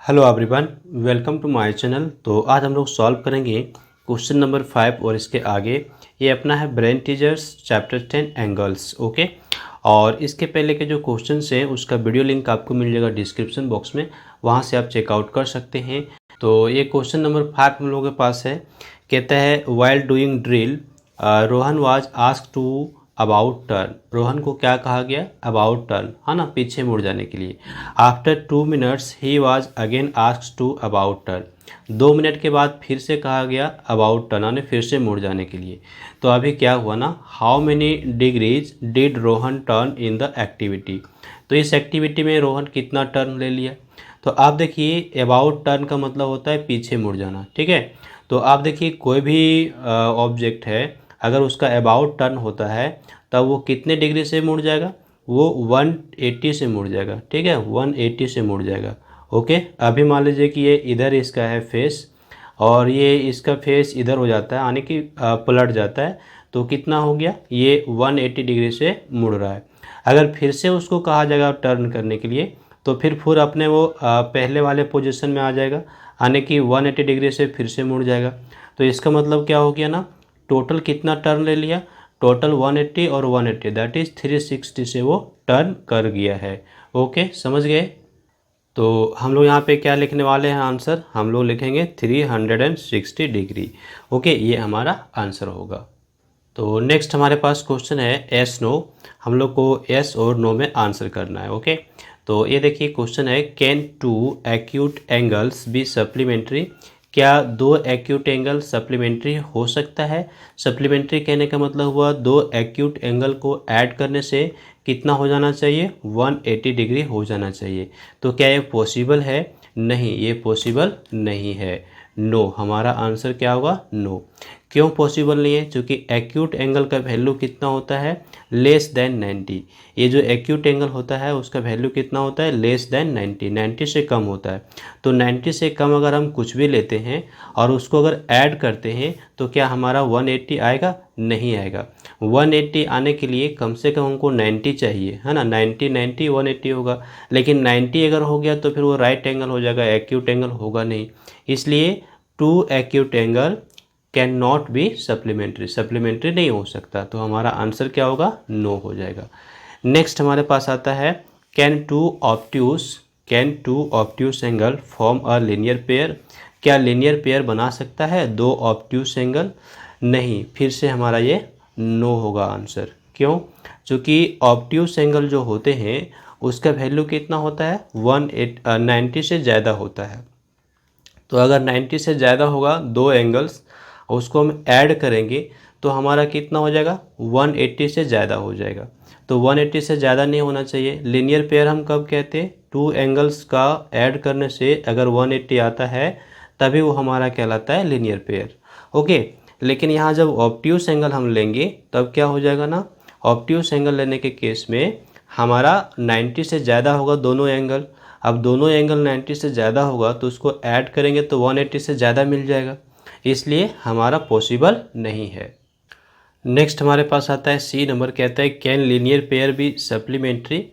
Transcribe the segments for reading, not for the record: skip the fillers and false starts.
Hello everyone, welcome to my channel. तो आज हम लोग सॉल्व करेंगे क्वेश्चन नंबर 5 और इसके आगे। ये अपना है brain teasers chapter 10 angles. Okay, और इसके पहले के जो क्वेश्चंस हैं उसका वीडियो लिंक आपको मिल जाएगा डिस्क्रिप्शन बॉक्स में, वहाँ से आप चेकआउट कर सकते हैं। तो ये क्वेश्चन नंबर 5 हम लोगों के पास है। कहता है while doing drill Rohan was asked to about turn. Rohan को क्या कहा गया? अबाउट टर्न, है ना, पीछे मुड़ जाने के लिए। After 2 minutes he was again asked to about turn. 2 minute के बाद फिर से कहा गया अबाउट टर्न, यानी फिर से मुड़ जाने के लिए। तो अभी क्या हुआ ना, how many degrees did Rohan turn in the activity. तो इस एक्टिविटी में रोहन कितना टर्न ले लिया। तो आप देखिए अबाउट टर्न का मतलब होता है पीछे मुड़ जाना, ठीक है। तो आप देखिए कोई भी ऑब्जेक्ट है, अगर उसका अबाउट टर्न होता है तब वो कितने डिग्री से मुड़ जाएगा? वो 180 से मुड़ जाएगा, ठीक है, 180 से मुड़ जाएगा। ओके, अभी मान लीजिए कि ये इधर इसका है फेस और ये इसका फेस इधर हो जाता है, यानी कि पलट जाता है। तो कितना हो गया? ये 180 डिग्री से मुड़ रहा है। अगर फिर से उसको कहा जाएगा टर्न करने के लिए तो फिर अपने वो पहले वाले पोजीशन में आ जाएगा, यानी कि 180 डिग्री से फिर से मुड़ जाएगा। तो इसका मतलब क्या हो गया ना, टोटल कितना टर्न ले लिया? टोटल 180 और 180 दैट इज़ 360 से वो टर्न कर गया है। ओके, समझ गए। तो हम लोग यहाँ पे क्या लिखने वाले हैं? आंसर हम लोग लिखेंगे 360 डिग्री। ओके, ये हमारा आंसर होगा। तो नेक्स्ट हमारे पास क्वेश्चन है एस नो। हम लोग को एस और नो में आंसर करना है। ओके, तो ये देखिए क्वेश्चन है can two acute angles be supplementary. क्या दो एक्यूट एंगल सप्लीमेंट्री हो सकता है? सप्लीमेंट्री कहने का मतलब हुआ दो एक्यूट एंगल को ऐड करने से कितना हो जाना चाहिए? 180 डिग्री हो जाना चाहिए। तो क्या ये पॉसिबल है? नहीं, ये पॉसिबल नहीं है। नो, हमारा आंसर क्या होगा? नो। क्यों पॉसिबल नहीं है? क्योंकि एक्यूट एंगल का वैल्यू कितना होता है? Less than 90। ये जो एक्यूट एंगल होता है उसका वैल्यू कितना होता है? लेस देन 90, 90 से कम होता है। तो 90 से कम अगर हम कुछ भी लेते हैं और उसको अगर ऐड करते हैं तो क्या हमारा 180 आएगा? नहीं आएगा। 180 आने के लिए कम से कम हमको 90 चाहिए, है ना। 90 90 180 होगा, लेकिन 90 अगर हो गया तो फिर वो राइट एंगल हो जाएगा, एक्यूट एंगल होगा नहीं। इसलिए two acute angle can not be supplementary, supplementary नहीं हो सकता। तो हमारा आंसर क्या होगा? नो हो जाएगा। नेक्स्ट हमारे पास आता है can two obtuse angle form a linear pair. क्या लीनियर पेयर बना सकता है दो ऑब्ट्यूस एंगल? नहीं, फिर से हमारा ये नो होगा आंसर। क्यों? क्योंकि ऑब्ट्यूस एंगल जो होते हैं उसका वैल्यू कितना होता है? 90 से ज़्यादा होता है। तो अगर 90 से ज़्यादा होगा दो एंगल्स, उसको हम ऐड करेंगे तो हमारा कितना हो जाएगा? 180 से ज़्यादा हो जाएगा। तो 180 से ज़्यादा नहीं होना चाहिए। लीनियर पेयर हम कब कहते हैं? टू एंगल्स का ऐड करने से अगर 180 आता है तभी वो हमारा कहलाता है लीनियर पेयर। ओके, लेकिन यहाँ जब ऑब्ट्यूस एंगल हम लेंगे तब क्या हो जाएगा ना, ऑब्ट्यूस एंगल लेने के केस में हमारा 90 से ज़्यादा होगा दोनों एंगल। अब दोनों एंगल 90 से ज़्यादा होगा तो उसको ऐड करेंगे तो 180 से ज़्यादा मिल जाएगा, इसलिए हमारा पॉसिबल नहीं है। नेक्स्ट हमारे पास आता है सी नंबर। कहता है कैन लीनियर पेयर भी सप्लीमेंट्री।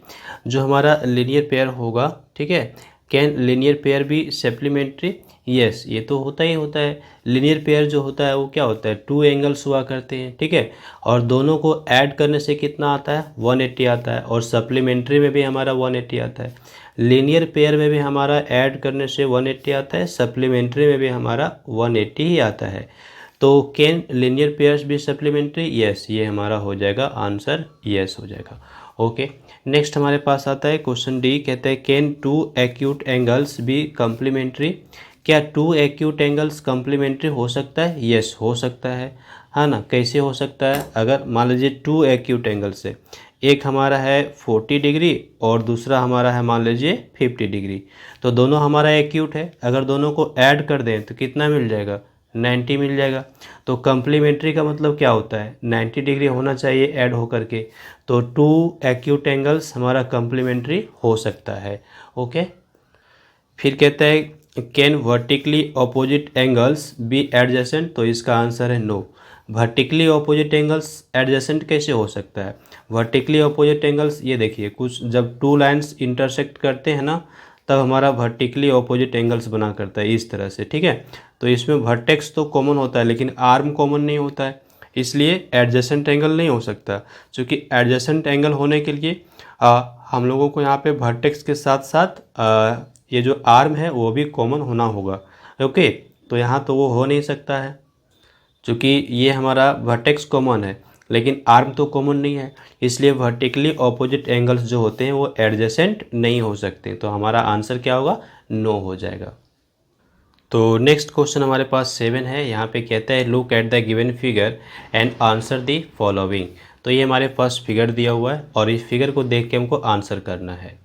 जो हमारा लीनियर पेयर होगा, ठीक है, कैन लीनियर पेयर भी सप्लीमेंट्री। यस, ये तो होता ही होता है। लीनियर पेयर जो होता है वो क्या होता है? टू एंगल्स हुआ करते हैं, ठीक है, और दोनों को ऐड करने से कितना आता है? 180 आता है। और सप्लीमेंट्री में भी हमारा 180 आता है। लीनियर पेयर में भी हमारा ऐड करने से 180 आता है, सप्लीमेंट्री में भी हमारा 180 ही आता है। तो कैन लीनियर पेयर्स भी सप्लीमेंट्री? यस, ये हमारा हो जाएगा आंसर, यस हो जाएगा। ओके, नेक्स्ट हमारे पास आता है क्वेश्चन डी। कहते हैं can two acute angles be complementary. क्या टू एक्यूट एंगल्स कम्प्लीमेंट्री हो सकता है? यस, हो सकता है ना। कैसे हो सकता है? अगर मान लीजिए टू एक्यूट एंगल से, एक हमारा है 40 डिग्री और दूसरा हमारा है मान लीजिए 50 डिग्री, तो दोनों हमारा एक्यूट है। अगर दोनों को ऐड कर दें तो कितना मिल जाएगा? 90 मिल जाएगा। तो कम्प्लीमेंट्री का मतलब क्या होता है? 90 डिग्री होना चाहिए ऐड होकर के। तो टू एक्यूट एंगल्स हमारा कम्प्लीमेंट्री हो सकता है। ओके, फिर कहता है can vertically opposite angles be adjacent. तो इसका आंसर है no. Vertically opposite angles adjacent कैसे हो सकता है? वर्टिकली अपोजिट एंगल्स, ये देखिए, कुछ जब टू लाइंस इंटरसेक्ट करते हैं ना तब हमारा वर्टिकली ऑपोजिट एंगल्स बना करता है इस तरह से, ठीक है। तो इसमें वर्टेक्स तो कॉमन होता है लेकिन आर्म कॉमन नहीं होता है, इसलिए एडजेसेंट एंगल नहीं हो सकता। क्योंकि एडजेसेंट एंगल होने के लिए हम लोगों को यहाँ पे वर्टेक्स के साथ साथ ये जो आर्म है वो भी कॉमन होना होगा। ओके, तो यहाँ तो वो हो नहीं सकता है क्योंकि ये हमारा वर्टेक्स कॉमन है लेकिन आर्म तो कॉमन नहीं है, इसलिए वर्टिकली ऑपोजिट एंगल्स जो होते हैं वो एडजेसेंट नहीं हो सकते। तो हमारा आंसर क्या होगा, नो हो जाएगा। तो नेक्स्ट क्वेश्चन हमारे पास 7 है। यहाँ पे कहता है look at the given figure and answer the following. तो ये हमारे पास फिगर दिया हुआ है और इस फिगर को देख के हमको आंसर करना है।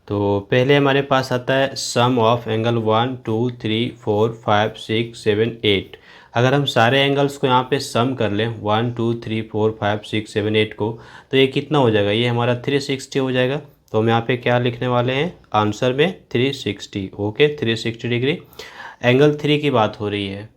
तो पहले हमारे पास आता है सम ऑफ एंगल 1 2 3 4 5 6 7 8। अगर हम सारे एंगल्स को यहाँ पे सम कर लें 1 2 3 4 5 6 7 8 को, तो ये कितना हो जाएगा, ये हमारा 360 हो जाएगा। तो हम यहाँ पे क्या लिखने वाले हैं आंसर में 360। Okay, 360 degree. एंगल 3 की बात हो रही है।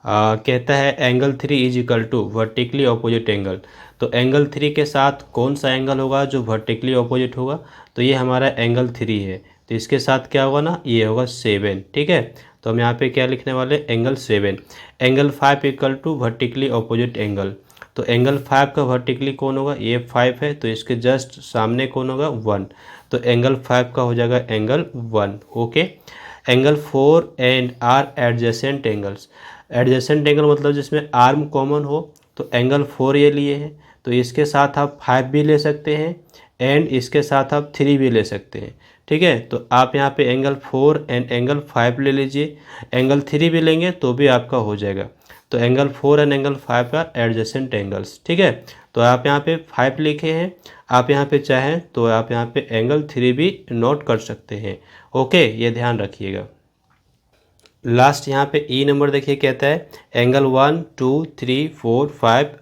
कहता है angle 3 is equal to vertically opposite angle. तो एंगल 3 के साथ कौन सा एंगल होगा जो वर्टिकली ऑपोजिट होगा, तो ये हमारा एंगल 3 है। तो इसके साथ क्या होगा ना, ये होगा 7, ठीक है। तो हम यहाँ पे क्या लिखने वाले, angle 7। Angle 5 equal to vertically opposite angle. तो एंगल 5 का वर्टिकली कौन होगा, ये 5 है, तो इसके जस्ट सामने कौन होगा, 1। तो एंगल 5 का हो जाएगा angle 1। Okay, angle 4 and are adjacent angles. Adjacent angle मतलब जिसमें आर्म कॉमन हो, तो एंगल 4 ये लिए हैं, तो इसके साथ आप 5 भी ले सकते हैं एंड इसके साथ आप 3 भी ले सकते हैं, ठीक है। तो आप यहाँ पे एंगल 4 एंड एंगल 5 ले लीजिए, एंगल 3 भी लेंगे तो भी आपका हो जाएगा। तो एंगल 4 एंड एंगल 5 का एडजेसेंट एंगल्स, ठीक है। तो आप यहाँ पे 5 लिखे हैं, आप यहाँ पे चाहें तो आप यहाँ पे एंगल 3 भी नोट कर सकते हैं। ओके, ये ध्यान रखिएगा। लास्ट यहाँ पे ई नंबर देखिए, कहता है एंगल 1 2 3 4 5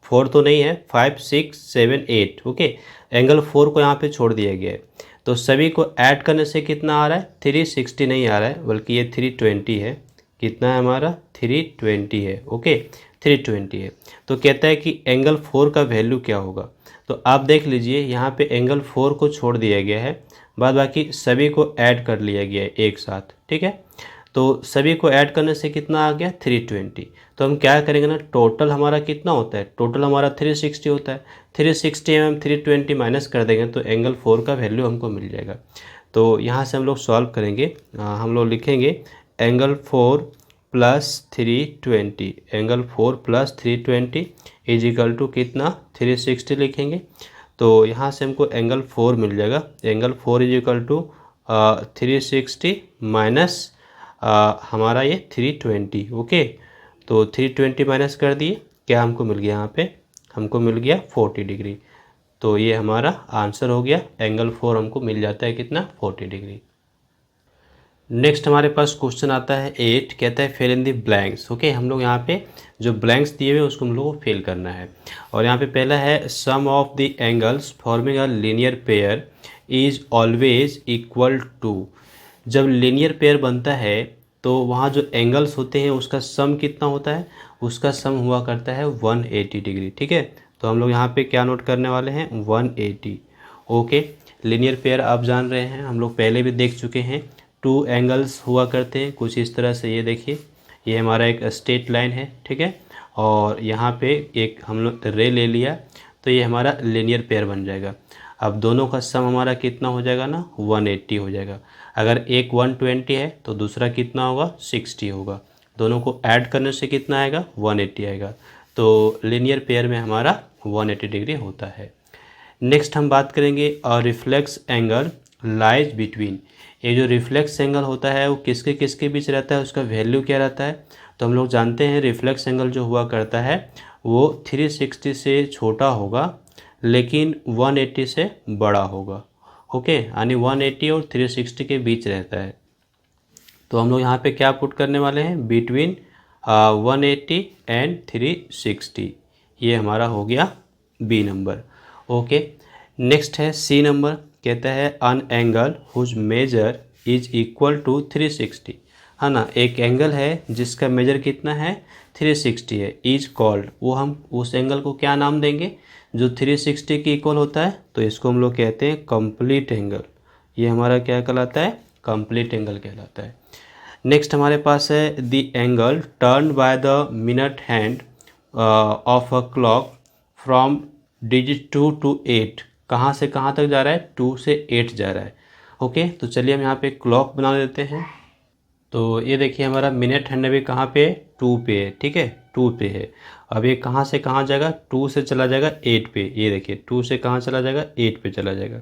4 तो नहीं है, 5 6 7 8। ओके, एंगल 4 को यहाँ पे छोड़ दिया गया है। तो सभी को ऐड करने से कितना आ रहा है, 360 नहीं आ रहा है बल्कि ये 320 है। कितना है हमारा, 320 है। ओके, 320 है। तो कहता है कि एंगल 4 का वैल्यू क्या होगा। तो आप देख लीजिए यहाँ पे एंगल 4 को छोड़ दिया गया है, बाद बाकी सभी को ऐड कर लिया गया है एक साथ, ठीक है। तो सभी को ऐड करने से कितना आ गया, 320। तो हम क्या करेंगे ना, टोटल हमारा कितना होता है, टोटल हमारा 360 होता है। 360 में हम 320 माइनस कर देंगे तो एंगल 4 का वैल्यू हमको मिल जाएगा। तो यहाँ से हम लोग सॉल्व करेंगे। हम लोग लिखेंगे angle 4 plus 320, angle 4 plus 320 is equal to कितना, 360 लिखेंगे। तो यहाँ से हमको एंगल 4 मिल जाएगा। Angle 4 is equal to 360 minus हमारा ये 320। ओके, तो 320 माइनस कर दिए, क्या हमको मिल गया, यहाँ पे हमको मिल गया 40 डिग्री। तो ये हमारा आंसर हो गया, एंगल 4 हमको मिल जाता है कितना, 40 डिग्री। नेक्स्ट हमारे पास क्वेश्चन आता है 8, कहता है fill in the blanks. Okay, हम लोग यहाँ पे जो ब्लैंक्स दिए हुए उसको हम लोग को फिल करना है। और यहाँ पे पहला है sum of the angles forming a linear pair is always equal to. जब लीनियर पेयर बनता है तो वहाँ जो एंगल्स होते हैं उसका सम कितना होता है, उसका सम हुआ करता है 180 डिग्री, ठीक है। तो हम लोग यहाँ पे क्या नोट करने वाले हैं, 180। ओके, लीनियर पेयर आप जान रहे हैं, हम लोग पहले भी देख चुके हैं। 2 एंगल्स हुआ करते हैं कुछ इस तरह से, ये देखिए ये हमारा एक स्ट्रेट लाइन है, ठीक है। और यहाँ पे एक हम लोग रे ले लिया, तो ये हमारा लीनियर पेयर बन जाएगा। अब दोनों का सम हमारा कितना हो जाएगा ना, 180 हो जाएगा। अगर एक 120 है तो दूसरा कितना होगा, 60 होगा। दोनों को ऐड करने से कितना आएगा, 180 आएगा। तो लीनियर पेयर में हमारा 180 डिग्री होता है। नेक्स्ट हम बात करेंगे और रिफ्लेक्स एंगल लाइज बिटवीन। ये जो रिफ्लेक्स एंगल होता है वो किसके किसके बीच रहता है, उसका वैल्यू क्या रहता है। तो हम लोग जानते हैं रिफ्लेक्स एंगल जो हुआ करता है वो 360 से छोटा होगा लेकिन 180 से बड़ा होगा। ओके, यानी 180 और 360 के बीच रहता है। तो हम लोग यहाँ पे क्या पुट करने वाले हैं, बिटवीन 180 एंड 360। ये हमारा हो गया बी नंबर। ओके, नेक्स्ट है सी नंबर, कहता है an angle whose measure is equal to 360, है ना। एक एंगल है जिसका मेजर कितना है, 360 है, इज कॉल्ड। वो हम उस एंगल को क्या नाम देंगे जो 360 के इक्वल होता है, तो इसको हम लोग कहते हैं कंप्लीट एंगल, ये हमारा क्या कहलाता है, कंप्लीट एंगल कहलाता है। नेक्स्ट हमारे पास है the angle turn by the minute hand of a clock from digit 2 to 8। कहाँ से कहाँ तक जा रहा है, 2 से 8 जा रहा है। ओके, तो चलिए हम यहाँ पे क्लॉक बना देते हैं। तो ये देखिए हमारा मिनट हैंड अभी कहाँ पे है, 2 पे है, ठीक है, 2 पे है। अब ये कहाँ से कहाँ जाएगा, 2 से चला जाएगा 8 पे। ये देखिए 2 से कहाँ चला जाएगा, 8 पे चला जाएगा।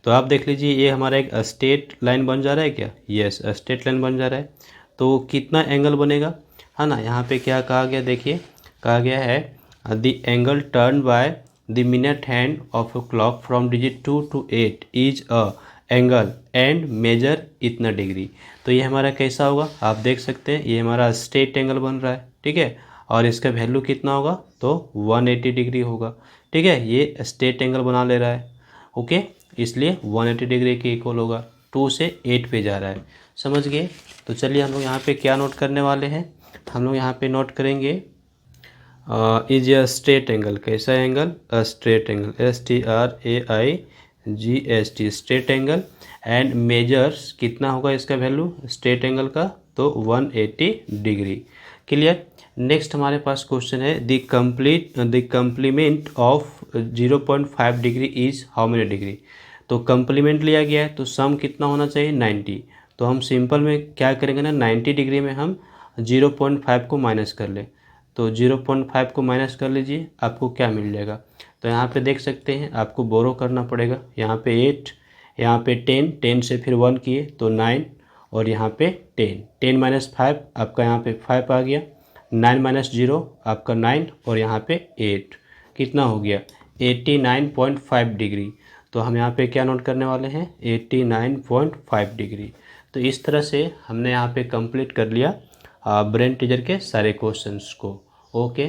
तो आप देख लीजिए ये हमारा एक स्ट्रेट लाइन बन जा रहा है क्या, यस स्ट्रेट लाइन बन जा रहा है। तो कितना एंगल बनेगा, है ना, यहाँ पे क्या कहा गया, देखिए कहा गया है the angle turn by the minute hand of a clock from digit 2 to 8 is a angle and measure इतना डिग्री। तो ये हमारा कैसा होगा, आप देख सकते हैं ये हमारा स्ट्रेट एंगल बन रहा है, ठीक है, और इसका वैल्यू कितना होगा, तो 180 डिग्री होगा, ठीक है, ये स्ट्रेट एंगल बना ले रहा है। ओके, इसलिए 180 डिग्री के इक्वल होगा, 2 से 8 पे जा रहा है, समझ गए। तो चलिए हम लोग यहाँ पे क्या नोट करने वाले हैं, हम लोग यहाँ पे नोट करेंगे इज अ स्ट्रेट एंगल, कैसा angle, a straight angle, STRAIGST straight angle, and measures कितना होगा इसका वैल्यू स्ट्रेट एंगल का, तो 180 डिग्री। क्लियर। नेक्स्ट हमारे पास क्वेश्चन है the complement of 0.5 degree is how many degree. तो कंप्लीमेंट लिया गया है तो सम कितना होना चाहिए, 90। तो हम सिंपल में क्या करेंगे ना, 90 डिग्री में हम 0.5 को माइनस कर ले। तो 0.5 को माइनस कर लीजिए, आपको क्या मिल जाएगा। तो यहाँ पे देख सकते हैं आपको बोरो करना पड़ेगा, यहाँ पे 8, यहाँ पे 10, 10 से फिर 1 किए तो 9, और यहाँ पे 10, 10 माइनस 5 आपका यहाँ पे 5 आ गया, 9 माइनस 0 आपका 9, और यहाँ पे 8 कितना हो गया 89.5 डिग्री। तो हम यहाँ पे क्या नोट करने वाले हैं, 89.5 डिग्री। तो इस तरह से हमने यहाँ पे कंप्लीट कर लिया ब्रेन टीजर के सारे क्वेश्चंस को। ओके।